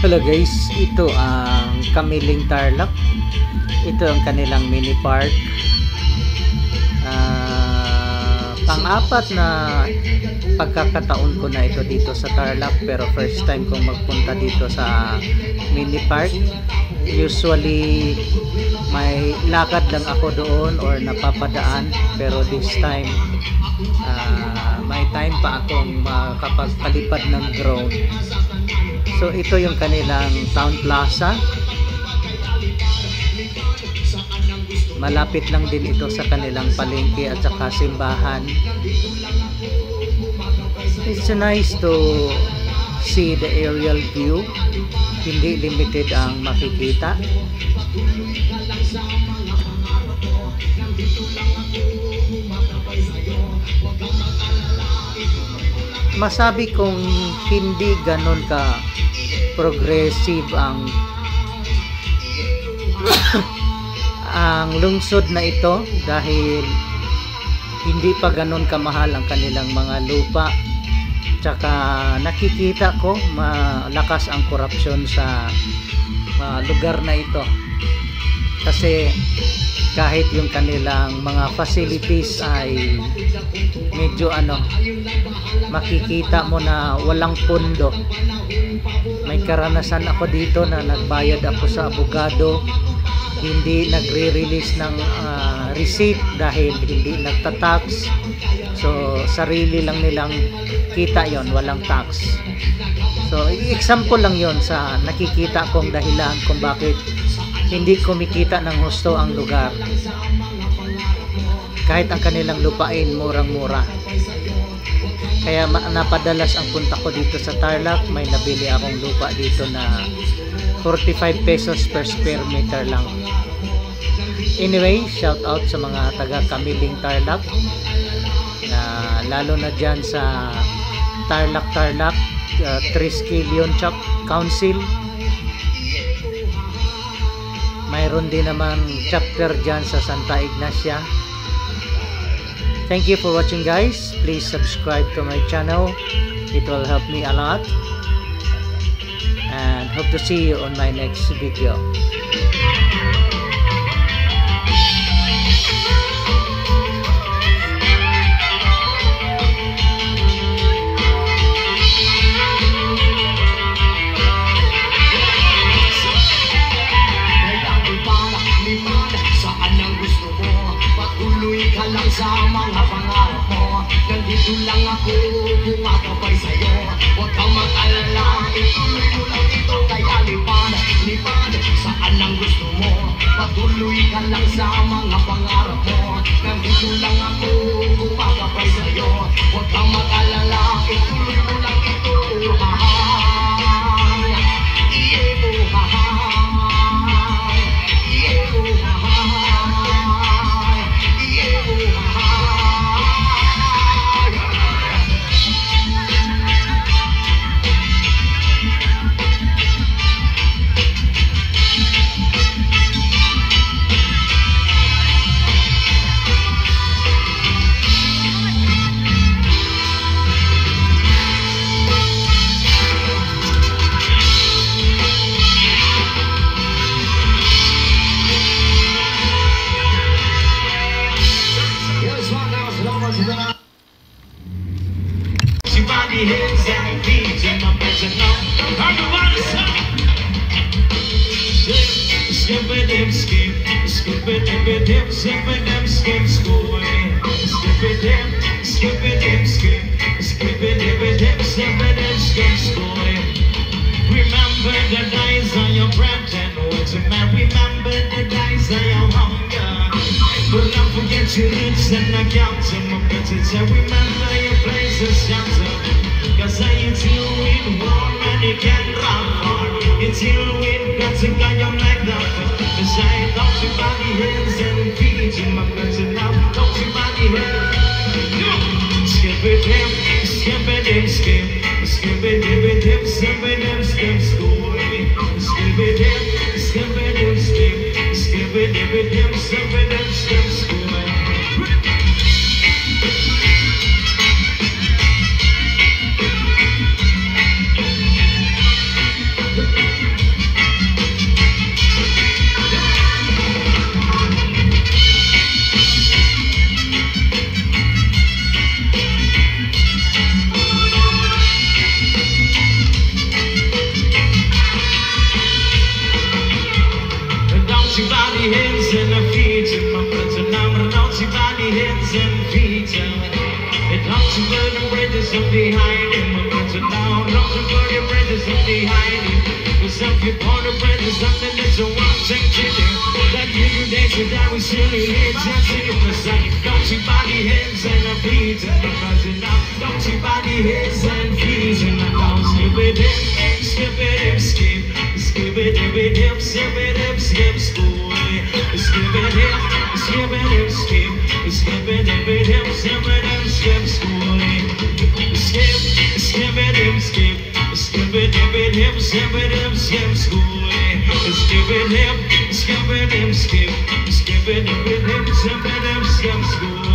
Hello guys, ito ang Kamiling Tarlac. Ito ang kanilang mini park. Pang-apat na pagkakataon ko na ito dito sa Tarlac, pero first time kong magpunta dito sa mini park. Usually may lakad lang ako doon or napapadaan, pero this time may time pa akong makapagpalipad ng drone. So ito yung kanilang town plaza. Malapit lang din ito sa kanilang palengke at saka simbahan. It's nice to see the aerial view. Hindi limited ang makikita. Masabi kong hindi ganon ka progressive ang ang lungsod na ito dahil hindi pa ganon kamahal ang kanilang mga lupa. Tsaka nakikita ko malakas ang korupsyon sa lugar na ito, kasi kahit yung kanilang mga facilities ay medyo makikita mo na walang pondo. May karanasan ako dito na nagbayad ako sa abogado, hindi nagre-release ng receipt dahil hindi nagta-tax. So sarili lang nilang kita yon, walang tax. So example lang yon sa nakikita kong dahilan kung bakit hindi kumikita ng husto ang lugar, kahit ang kanilang lupain murang-mura. Kaya napadalas ang punta ko dito sa Tarlac. May nabili akong lupa dito na 45 pesos per square meter lang. Anyway, shout out sa mga taga Kamiling Tarlac, lalo na dyan sa Tarlac Triskelion Council. Mayroon din naman chapter dyan sa Santa Ignacia. Thank you for watching guys. Please subscribe to my channel. It will help me a lot. And hope to see you on my next video. Sa mga pangarap mo, nandito lang ako, kumakabay sa'yo. Huwag kang mag-alala, ituloy mo lang ito. Kaya lipad saan ang gusto mo. Patuloy ka lang sa mga pangarap mo. Nandito lang ako, kumakabay sa'yo. Huwag kang mag-alala, ituloy mo lang ito. Hands and feet in my personal. I'm the one skip it, dip, skip, skip it, dip, dip, skip it, dip, skip, school. Skip it, dip, skip it, dip, skip, skip it, dip, dip, skip it, dip, skip, school. Remember the days of your breath and words of man. Remember the days of your hunger. But don't forget your roots and the counts and my pictures. Remember your place of shelter. Cause I till with warm and you can run far. It's till with guts and got your neck down. Cause I don't see body hands and feet in my person now. Don't see body hands. Skip it, dip, skip it, dip, skip. Skip it, dip, dip, skip it, dip, skip, school. Skip it, dip, skip it, dip, skip. Skip it, dip, dip, skip it, dip, skip, school. hands and feet. And don't you burn the bridges up behind him. But now, don't you burn the bridges up behind him. Cause if you burn the bridges up, then there's a one thing to do. That you dance with that we silly heads and see the side. Don't you body hands and feet. Because now, don't you body hands and feet. And I don't skip it in, skip it in, skip. Skip it, skip it, skip it, skip school. Skip it, skip it, skip. Skip it, skip it, skip it, skip school. Skip, skip it, skip. Skip it, skip it, skip it, skip school. Skip it, skip it, skip. Skip it, skip it, skip it, skip school.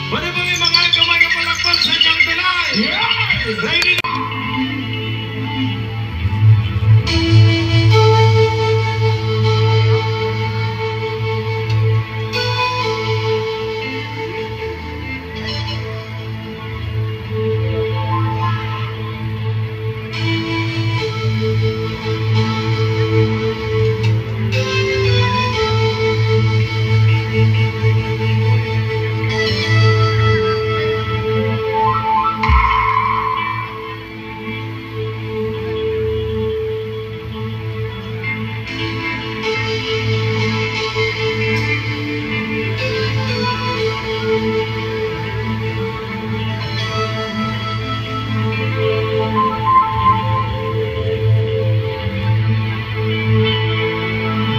Whatever may mga kamay na palakpan sa inyong tulay. Ladies.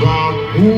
Aku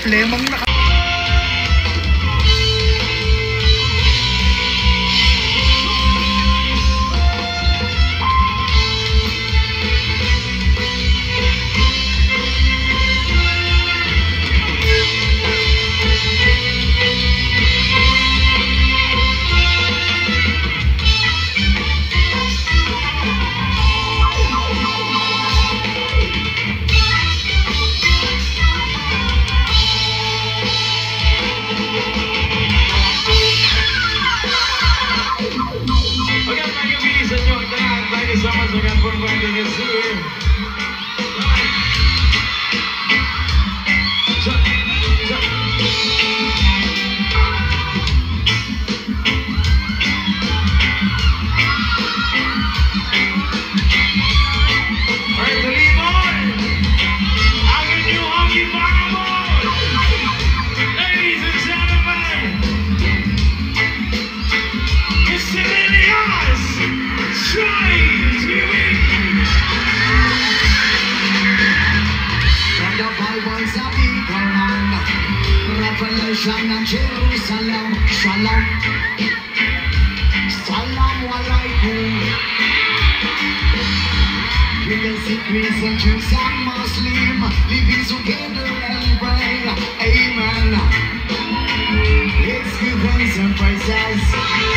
problemang naka... Revelation of Jerusalem, Shalom, Salam Alaikum. With the secrets of Jews and Muslim living together and pray, Amen. Let's give thanks and praises.